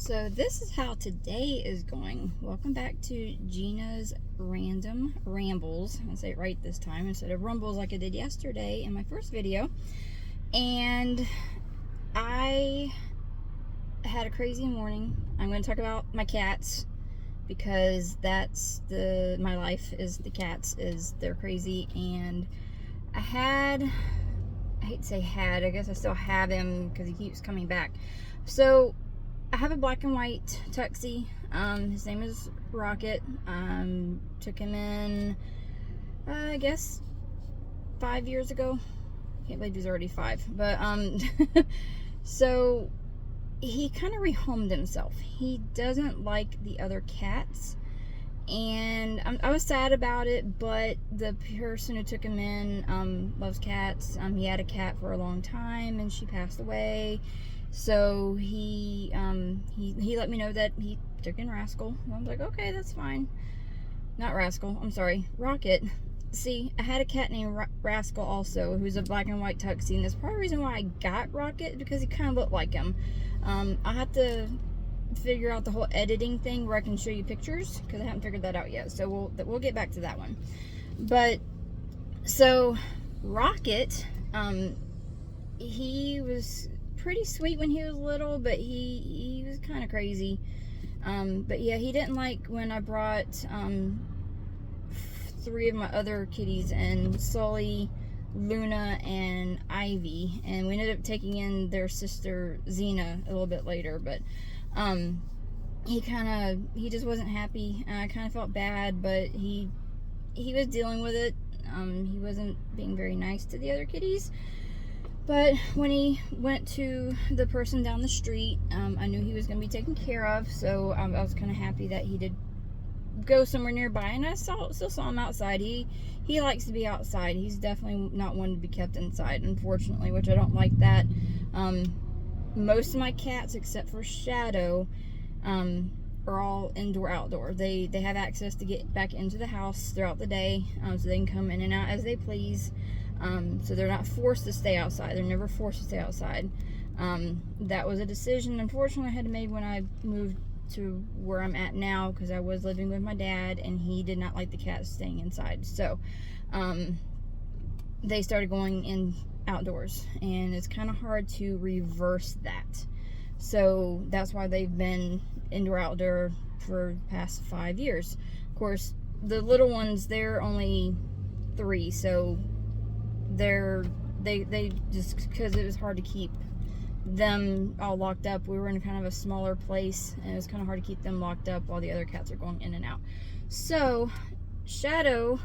So this is how today is going. Welcome back to Gina's Random Rambles. I say it right this time instead of rumbles like I did yesterday in my first video. And I had a crazy morning. I'm going to talk about my cats because that's my life is the cats. They're crazy. And I hate to say I guess I still have him because he keeps coming back. So I have a black and white tuxie. His name is Rocket. Took him in, I guess, 5 years ago. Can't believe he's already 5. But, so he kind of rehomed himself. He doesn't like the other cats. And I was sad about it, but the person who took him in loves cats. He had a cat for a long time, and she passed away. So he let me know that he took in Rascal. And I was like, okay, that's fine. Not Rascal, I'm sorry, Rocket. See, I had a cat named Rascal also, who's a black and white tuxie, and that's part of the reason why I got Rocket, because he kind of looked like him. I have to figure out the whole editing thing where I can show you pictures, because I haven't figured that out yet. So we'll get back to that one. But so Rocket, he was pretty sweet when he was little, but he was kind of crazy. But yeah, he didn't like when I brought 3 of my other kitties in, Sully, Luna, and Ivy, and we ended up taking in their sister Xena a little bit later. But he just wasn't happy, and I kind of felt bad, but he was dealing with it. He wasn't being very nice to the other kitties. But when he went to the person down the street, I knew he was going to be taken care of, so I was kind of happy that he did go somewhere nearby, and I still saw him outside. He likes to be outside. He's definitely not one to be kept inside, unfortunately, which I don't like that. Most of my cats, except for Shadow, are all indoor-outdoor. They have access to get back into the house throughout the day, so they can come in and out as they please. So they're not forced to stay outside. They're never forced to stay outside. That was a decision, unfortunately, I had to make when I moved to where I'm at now, because I was living with my dad, and he did not like the cats staying inside. So they started going in outdoors, and it's kind of hard to reverse that. So that's why they've been indoor-outdoor for the past 5 years. Of course, the little ones, they're only 3, so they just, because it was hard to keep them all locked up. We were in kind of a smaller place, and it was kind of hard to keep them locked up while the other cats are going in and out. So Shadow,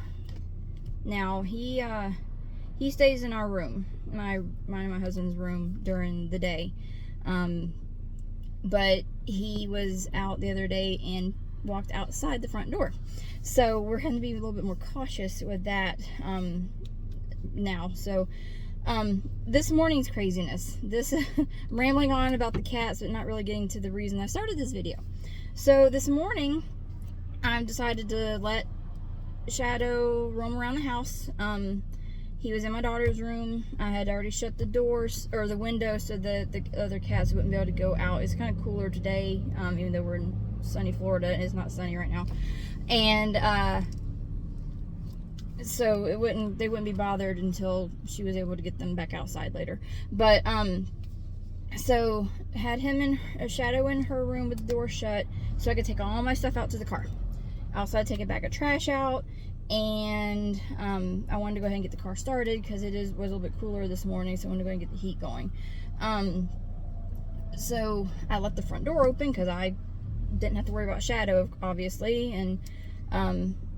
now he stays in our room, mine and my husband's room, during the day. But he was out the other day and walked outside the front door, so we're going to be a little bit more cautious with that now. So this morning's craziness, I'm rambling on about the cats, but not really getting to the reason I started this video. So this morning I decided to let Shadow roam around the house. He was in my daughter's room. I had already shut the doors, or the window, so the other cats wouldn't be able to go out. It's kind of cooler today, even though we're in sunny Florida, and it's not sunny right now. And so they wouldn't be bothered until she was able to get them back outside later. But so had him in a Shadow in her room with the door shut, so I could take all my stuff out to the car. Outside, take a bag of trash out, and I wanted to go ahead and get the car started because it was a little bit cooler this morning, so I wanted to go ahead and get the heat going. So I left the front door open because I didn't have to worry about Shadow, obviously, and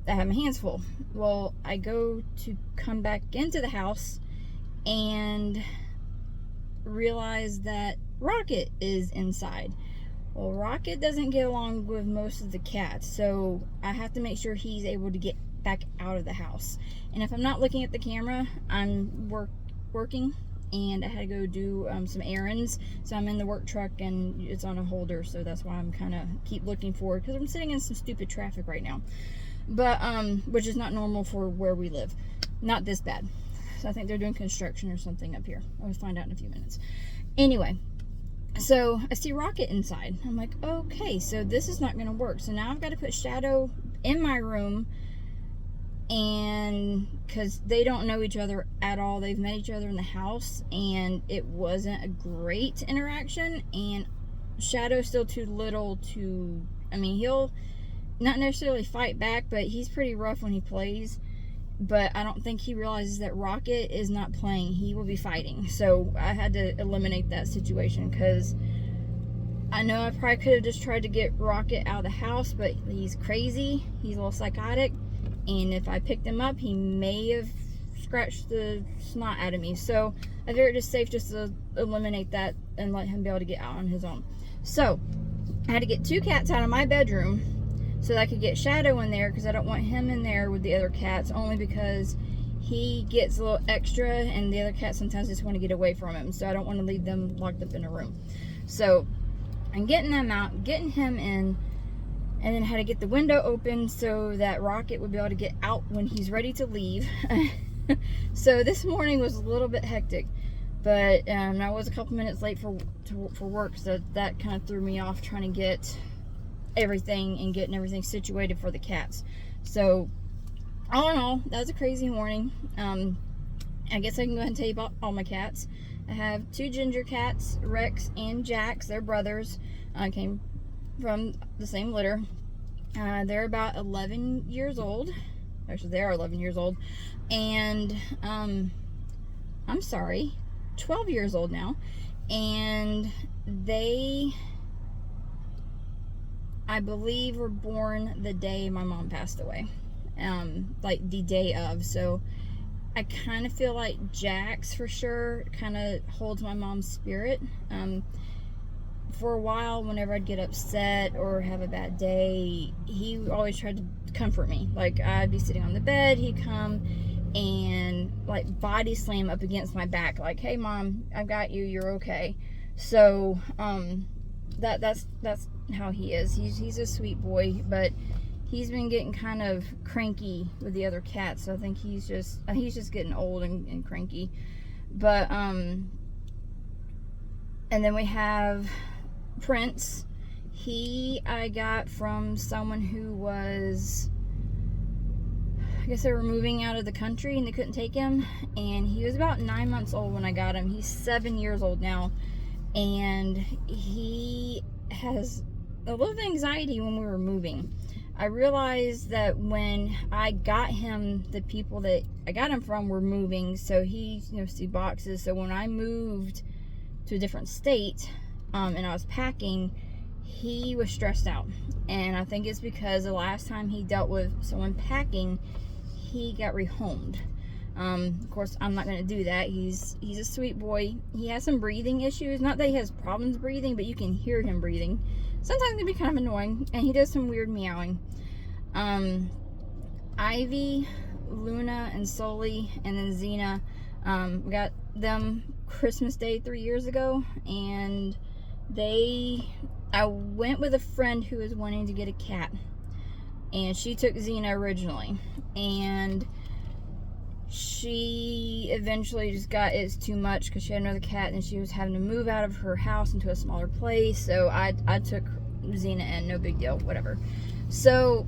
I had my hands full. Well, I go to come back into the house and realize that Rocket is inside. Well, Rocket doesn't get along with most of the cats, so I have to make sure he's able to get back out of the house. And if I'm not looking at the camera, I'm working, and I had to go do some errands, so I'm in the work truck and it's on a holder, so that's why I'm kind of keep looking forward, because I'm sitting in some stupid traffic right now. But which is not normal for where we live. Not this bad. So I think they're doing construction or something up here. I'll find out in a few minutes. Anyway, So I see Rocket inside. I'm like, okay, so this is not going to work. So now I've got to put Shadow in my room, and because they don't know each other at all, they've met each other in the house, and it wasn't a great interaction. And Shadow's still too little to, I mean, he'll not necessarily fight back, but he's pretty rough when he plays. But I don't think he realizes that Rocket is not playing. He will be fighting. So I had to eliminate that situation, because I know I probably could have just tried to get Rocket out of the house, but he's crazy. He's a little psychotic. And if I picked him up, he may have scratched the snot out of me. So I figured it's safe just to eliminate that and let him be able to get out on his own. So I had to get 2 cats out of my bedroom so that I could get Shadow in there, because I don't want him in there with the other cats, only because he gets a little extra and the other cats sometimes just want to get away from him. So I don't want to leave them locked up in a room. So I'm getting them out, getting him in, and then had to get the window open so that Rocket would be able to get out when he's ready to leave. So this morning was a little bit hectic, but I was a couple minutes late for work, so that kind of threw me off trying to get everything and getting everything situated for the cats. So all in all, that was a crazy morning. I guess I can go ahead and tell you about all my cats. I have 2 ginger cats, Rex and Jax. They're brothers. Came from the same litter. They're about 11 years old. Actually, they are 11 years old. And I'm sorry, 12 years old now. And they, I believe, were born the day my mom passed away. Like the day of. So I kind of feel like Jax for sure kind of holds my mom's spirit. For a while, whenever I'd get upset or have a bad day, he always tried to comfort me. Like, I'd be sitting on the bed, he'd come and like body slam up against my back, like, hey mom, I've got you, you're okay. So that's how he is. He's a sweet boy, but he's been getting kind of cranky with the other cats. So I think he's just getting old and cranky. But and then we have Prince. I got from someone who was, I guess they were moving out of the country and they couldn't take him, and he was about 9 months old when I got him. He's 7 years old now, and he has a little bit of anxiety when we were moving. I realized that when I got him, the people that I got him from were moving, so he, see boxes. So when I moved to a different state, and I was packing, he was stressed out. And I think it's because the last time he dealt with someone packing, he got rehomed. Of course, I'm not going to do that. He's a sweet boy. He has some breathing issues. Not that he has problems breathing, but you can hear him breathing. Sometimes it can be kind of annoying, and he does some weird meowing. Ivy, Luna, and Sully, and then Xena, we got them Christmas Day 3 years ago, and I went with a friend who was wanting to get a cat, and she took Xena originally, and she eventually just got, it's too much because she had another cat and she was having to move out of her house into a smaller place. So I took Xena in, no big deal, whatever. So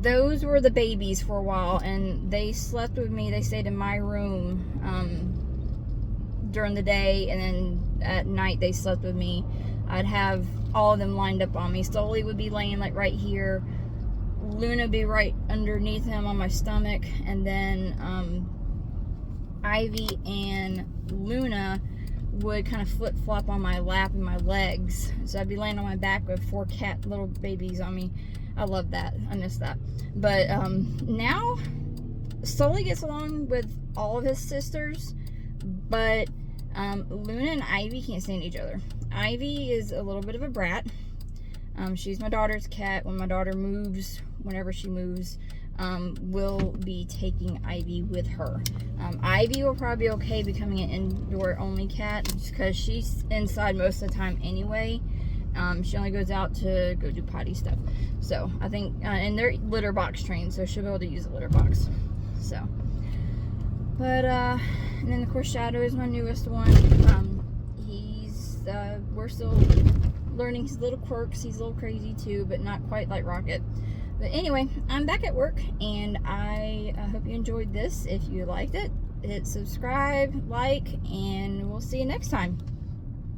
those were the babies for a while, and they slept with me. They stayed in my room during the day, and then at night they slept with me. I'd have all of them lined up on me. Sully would be laying like right here, Luna be right underneath him on my stomach, and then Ivy and Luna would kind of flip-flop on my lap and my legs. So I'd be laying on my back with 4 cat little babies on me. I love that. I miss that. But now Sully gets along with all of his sisters, but Luna and Ivy can't stand each other. Ivy is a little bit of a brat. She's my daughter's cat. When my daughter moves, whenever she moves, we'll be taking Ivy with her. Ivy will probably be okay becoming an indoor only cat, just because she's inside most of the time anyway. She only goes out to go do potty stuff. So I think, and they're litter box trained, so she'll be able to use a litter box. So, but and then of course Shadow is my newest one. He's we're still learning his little quirks. He's a little crazy too, but not quite like Rocket. But anyway, I'm back at work, and I hope you enjoyed this. If you liked it, hit subscribe, like, and we'll see you next time.